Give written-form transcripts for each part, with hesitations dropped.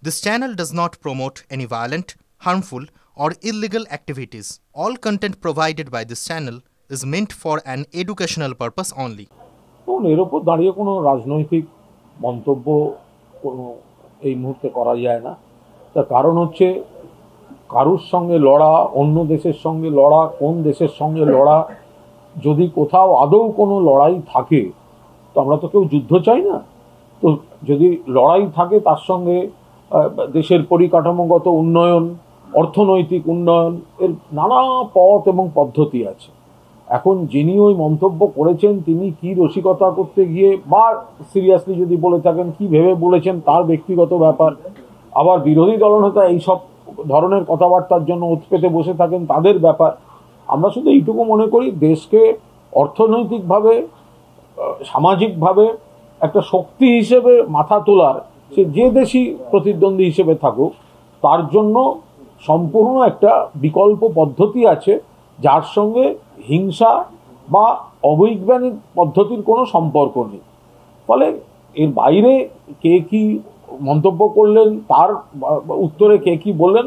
This channel does not promote any violent, harmful, or illegal activities. All content provided by this channel is meant for an educational purpose only. এবং এর ওপর দাঁড়িয়ে কোনো রাজনৈতিক মন্তব্য কোনো এই মুহূর্তে করা যায় না। তার কারণ হচ্ছে কারুর সঙ্গে লড়া, অন্য দেশের সঙ্গে লড়া, কোন দেশের সঙ্গে লড়া, যদি কোথাও আদৌ কোনো লড়াই থাকে তো আমরা তো কেউ যুদ্ধ চাই না। তো যদি লড়াই থাকে তার সঙ্গে দেশের পরিকাঠামোগত উন্নয়ন, অর্থনৈতিক উন্নয়ন এর নানা পথ এবং পদ্ধতি আছে। এখন যিনি ওই মন্তব্য করেছেন তিনি কি রসিকতা করতে গিয়ে বা সিরিয়াসলি যদি বলে থাকেন কি ভেবে বলেছেন তার ব্যক্তিগত ব্যাপার। আবার বিরোধী দলনেতা এইসব ধরনের কথাবার্তার জন্য ওত পেতে বসে থাকেন তাদের ব্যাপার। আমরা শুধু এইটুকু মনে করি দেশকে অর্থনৈতিকভাবে, সামাজিকভাবে একটা শক্তি হিসেবে মাথা তোলার, সে যে দেশই প্রতিদ্বন্দ্বী হিসেবে থাকুক, তার জন্য সম্পূর্ণ একটা বিকল্প পদ্ধতি আছে যার সঙ্গে হিংসা বা অবৈজ্ঞানিক পদ্ধতির কোনো সম্পর্ক নেই। ফলে এর বাইরে কে কি মন্তব্য করলেন, তার উত্তরে কে কি বললেন,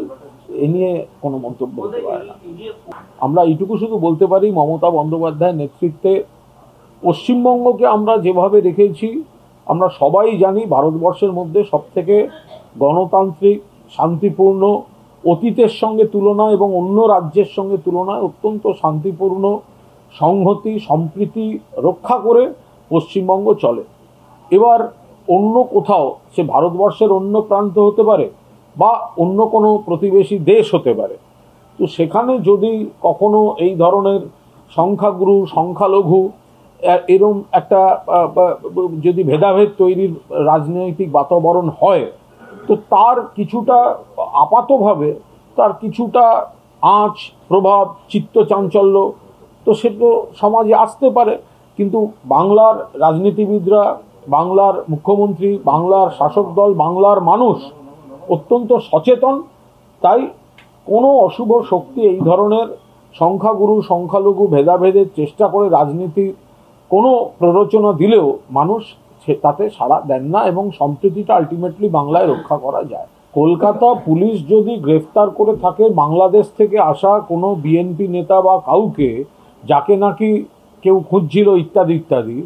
এ নিয়ে কোনো মন্তব্য হতে পারে না। আমরা এইটুকু শুধু বলতে পারি, মমতা বন্দ্যোপাধ্যায়ের নেতৃত্বে পশ্চিমবঙ্গকে আমরা যেভাবে রেখেছি, আমরা সবাই জানি ভারতবর্ষের মধ্যে সবথেকে গণতান্ত্রিক, শান্তিপূর্ণ, অতীতের সঙ্গে তুলনায় এবং অন্য রাজ্যের সঙ্গে তুলনায় অত্যন্ত শান্তিপূর্ণ সংহতি সম্প্রীতি রক্ষা করে পশ্চিমবঙ্গ চলে। এবার অন্য কোথাও, সে ভারতবর্ষের অন্য প্রান্ত হতে পারে বা অন্য কোনো প্রতিবেশী দেশ হতে পারে, তো সেখানে যদি কখনো এই ধরনের সংখ্যাগুরু সংখ্যালঘু এরম একটা যদি ভেদাভেদ তৈরির রাজনৈতিক বাতাবরণ হয়, তো তার কিছুটা আপাতভাবে তার কিছুটা আঁচ, প্রভাব, চিত্তচাঞ্চল্য তো সে তো সমাজে আসতে পারে। কিন্তু বাংলার রাজনীতিবিদরা, বাংলার মুখ্যমন্ত্রী, বাংলার শাসক দল, বাংলার মানুষ অত্যন্ত সচেতন। তাই কোনো অশুভ শক্তি এই ধরনের সংখ্যাগুরু সংখ্যালঘু ভেদাভেদের চেষ্টা করে রাজনীতির কোনো প্ররোচনা দিলেও মানুষ তাতে সাড়া দেন না এবং সম্প্রীতিটা আলটিমেটলি বাংলায় রক্ষা করা যায়। কলকাতা পুলিশ যদি গ্রেফতার করে থাকে বাংলাদেশ থেকে আসা কোনো বিএনপি নেতা বা কাউকে, যাকে নাকি কেউ খুঁজছিল ইত্যাদি ইত্যাদি,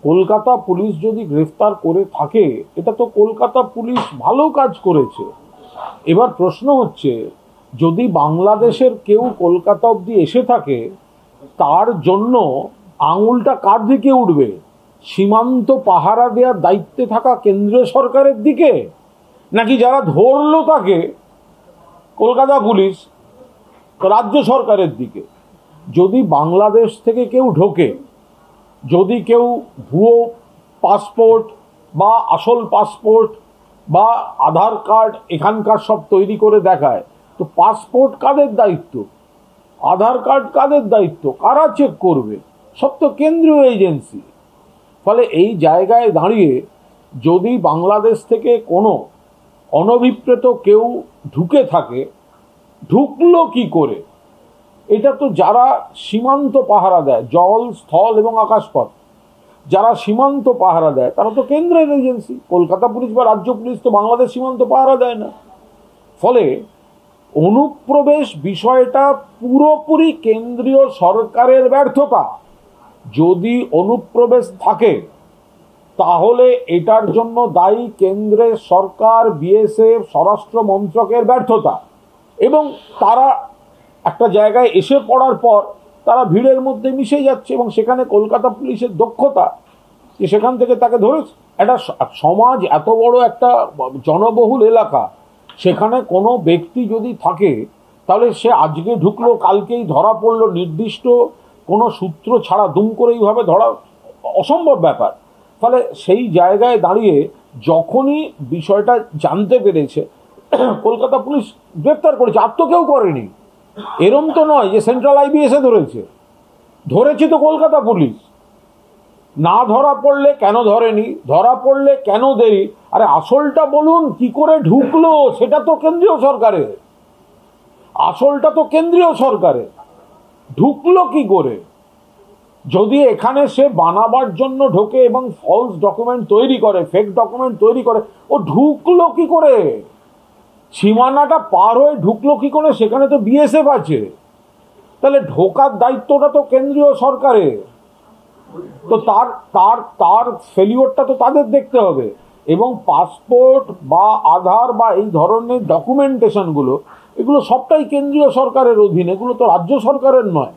কলকাতা পুলিশ যদি গ্রেফতার করে থাকে, এটা তো কলকাতা পুলিশ ভালো কাজ করেছে। এবার প্রশ্ন হচ্ছে, যদি বাংলাদেশের কেউ কলকাতা অবধি এসে থাকে, তার জন্য আঙুলটা কার দিকে উঠবে? সীমান্ত পাহারা দেওয়ার দায়িত্বে থাকা কেন্দ্রীয় সরকারের দিকে, নাকি যারা ধরলো তাকে কলকাতা পুলিশ রাজ্য সরকারের দিকে? যদি বাংলাদেশ থেকে কেউ ঢোকে, যদি কেউ ভুয়ো পাসপোর্ট বা আসল পাসপোর্ট বা আধার কার্ড এখানকার সব তৈরি করে দেখায়, তো পাসপোর্ট কাদের দায়িত্ব? আধার কার্ড কাদের দায়িত্ব? কারা চেক করবে? সব তো কেন্দ্রীয় এজেন্সি। ফলে এই জায়গায় দাঁড়িয়ে যদি বাংলাদেশ থেকে কোনো অনভিপ্রেত কেউ ঢুকে থাকে, ঢুকলো কি করে? এটা তো যারা সীমান্ত পাহারা দেয়, জল, স্থল এবং আকাশপথ, যারা সীমান্ত পাহারা দেয় তারা তো কেন্দ্রের এজেন্সি। কলকাতা পুলিশ বা রাজ্য পুলিশ তো বাংলাদেশ সীমান্ত পাহারা দেয় না। ফলে অনুপ্রবেশ বিষয়টা পুরোপুরি কেন্দ্রীয় সরকারের ব্যর্থতা। যদি অনুপ্রবেশ থাকে তাহলে এটার জন্য দায়ী কেন্দ্রের সরকার, বিএসএফ, স্বরাষ্ট্র মন্ত্রকের ব্যর্থতা। এবং তারা একটা জায়গায় এসে পড়ার পর তারা ভিড়ের মধ্যে মিশে যাচ্ছে এবং সেখানে কলকাতা পুলিশের দক্ষতা যে সেখান থেকে তাকে ধরেছে। একটা সমাজ এত বড় একটা জনবহুল এলাকা, সেখানে কোনো ব্যক্তি যদি থাকে তাহলে সে আজকে ঢুকলো কালকেই ধরা পড়লো, নির্দিষ্ট কোনো সূত্র ছাড়া দুম করে এইভাবে ধরা অসম্ভব ব্যাপার। ফলে সেই জায়গায় দাঁড়িয়ে যখনই বিষয়টা জানতে পেরেছে, কলকাতা পুলিশ গ্রেপ্তার করেছে। আর তো কেউ করেনি, এরম তো নয় যে সেন্ট্রাল আইবিএসে ধরেছে তো কলকাতা পুলিশ। না ধরা পড়লে কেন ধরেনি, ধরা পড়লে কেন দেরি? আরে আসলটা বলুন, কি করে ঢুকলো? সেটা তো কেন্দ্রীয় সরকারের, আসলটা তো কেন্দ্রীয় সরকারের। ঢুকলো কি করে? যদি এখানে সে বানাবার জন্য ঢোকে এবং ফলস ডকুমেন্ট তৈরি করে, ফেক ডকুমেন্ট তৈরি করে, ও ঢুকলো কি করে? সীমানাটা পার হয়ে ঢুকলো কি করে? সেখানে তো বিএসএফ আছে, তাহলে ঢোকার দায়িত্বটা তো কেন্দ্রীয় সরকারের। তো তার তার তার ফেলিওরটা তো তাদের দেখতে হবে। এবং পাসপোর্ট বা আধার বা এই ধরনের ডকুমেন্টেশনগুলো, এগুলো সবটাই কেন্দ্রীয় সরকারের অধীন, এগুলো তো রাজ্য সরকারের নয়।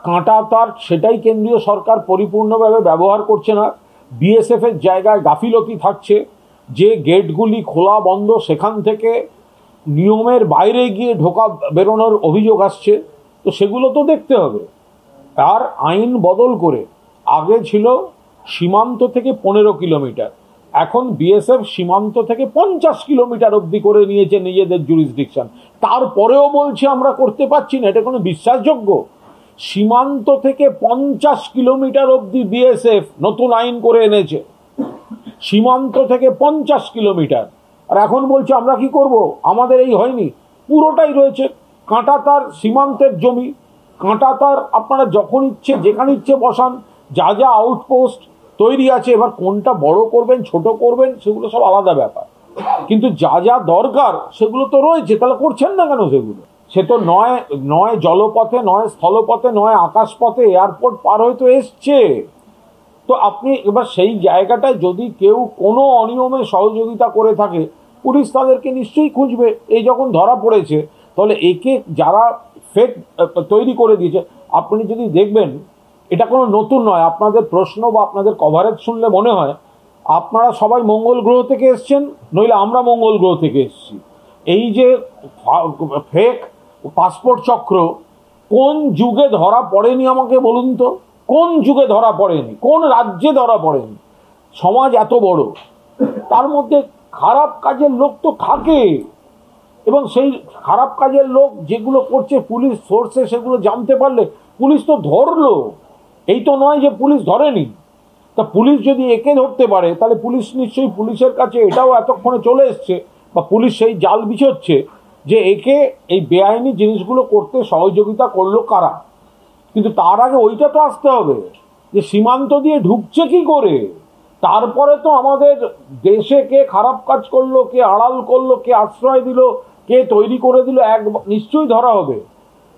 কাঁটা তার, সেটাই কেন্দ্রীয় সরকার পরিপূর্ণভাবে ব্যবহার করছে না। বিএসএফ এর জায়গায় গাফিলতি থাকছে, যে গেটগুলি খোলা বন্ধ সেখান থেকে নিয়মের বাইরে গিয়ে ঢোকা বেরোনোর অভিযোগ আসছে, তো সেগুলো তো দেখতে হবে। আর আইন বদল করে আগে ছিল সীমান্ত থেকে 15 কিলোমিটার, এখন বিএসএফ সীমান্ত থেকে 50 কিলোমিটার অবধি করে নিয়েছে নিজেদের জুরিসডিকশন। তারপরেও বলছে আমরা করতে পারছি না, এটা কোনো বিশ্বাসযোগ্য? সীমান্ত থেকে 50 কিলোমিটার অবধি বিএসএফ নতুন আইন করে এনেছে, সীমান্ত থেকে 50 কিলোমিটার, আর এখন বলছে আমরা কি করব, আমাদের এই হয়নি। পুরোটাই রয়েছে কাঁটাতার, সীমান্তের জমি কাঁটাতার, আপনারা যখন ইচ্ছে যেখানে ইচ্ছে বসান, যা যা আউটপোস্ট তৈরি আছে, এবার কোনটা বড় করবেন ছোট করবেন সেগুলো সব আলাদা ব্যাপার, কিন্তু যা যা দরকার সেগুলো তো রয়েছে, তাহলে করছেন না কেন সেগুলো? সে তো নয় জলপথে, নয় স্থলপথে, নয় আকাশপথে, এয়ারপোর্ট পার হয়ে তো এসছে। তো আপনি এবার সেই জায়গাটায় যদি কেউ কোনো অনিয়মে সহযোগিতা করে থাকে, পুলিশ তাদেরকে নিশ্চয়ই খুঁজবে। এই যখন ধরা পড়েছে, তাহলে একে যারা ফেক তৈরি করে দিয়েছে, আপনি যদি দেখবেন এটা কোনো নতুন নয়। আপনাদের প্রশ্ন বা আপনাদের কভারেজ শুনলে মনে হয় আপনারা সবাই মঙ্গল গ্রহ থেকে এসছেন, নইলে আমরা মঙ্গল গ্রহ থেকে এসেছি। এই যে ফেক পাসপোর্ট চক্র কোন যুগে ধরা পড়েনি আমাকে বলুন তো? কোন যুগে ধরা পড়েনি? কোন রাজ্যে ধরা পড়েনি? সমাজ এত বড়, তার মধ্যে খারাপ কাজের লোক তো থাকে, এবং সেই খারাপ কাজের লোক যেগুলো করছে পুলিশ সোর্সে সেগুলো জানতে পারলে পুলিশ তো ধরলো। এই তো নয় যে পুলিশ ধরেনি। তা পুলিশ যদি একে ধরতে পারে, তাহলে পুলিশ নিশ্চয়ই, পুলিশের কাছে এটাও এতক্ষণে চলে এসছে, বা পুলিশ সেই জাল বিছোচ্ছে যে একে এই বেআইনি জিনিসগুলো করতে সহযোগিতা করলো কারা। কিন্তু তার আগে ওইটা তো আসতে হবে যে সীমান্ত দিয়ে ঢুকছে কি করে, তারপরে তো আমাদের দেশে কে খারাপ কাজ করলো, কে আড়াল করলো, কে আশ্রয় দিল, কে তৈরি করে দিল, নিশ্চয়ই ধরা হবে।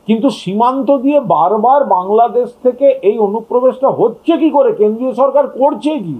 কিন্তু সীমান্ত দিয়ে বারবার বাংলাদেশ থেকে এই অনুপ্রবেশটা হচ্ছে কি করে? কেন্দ্রীয় সরকার করছে কি?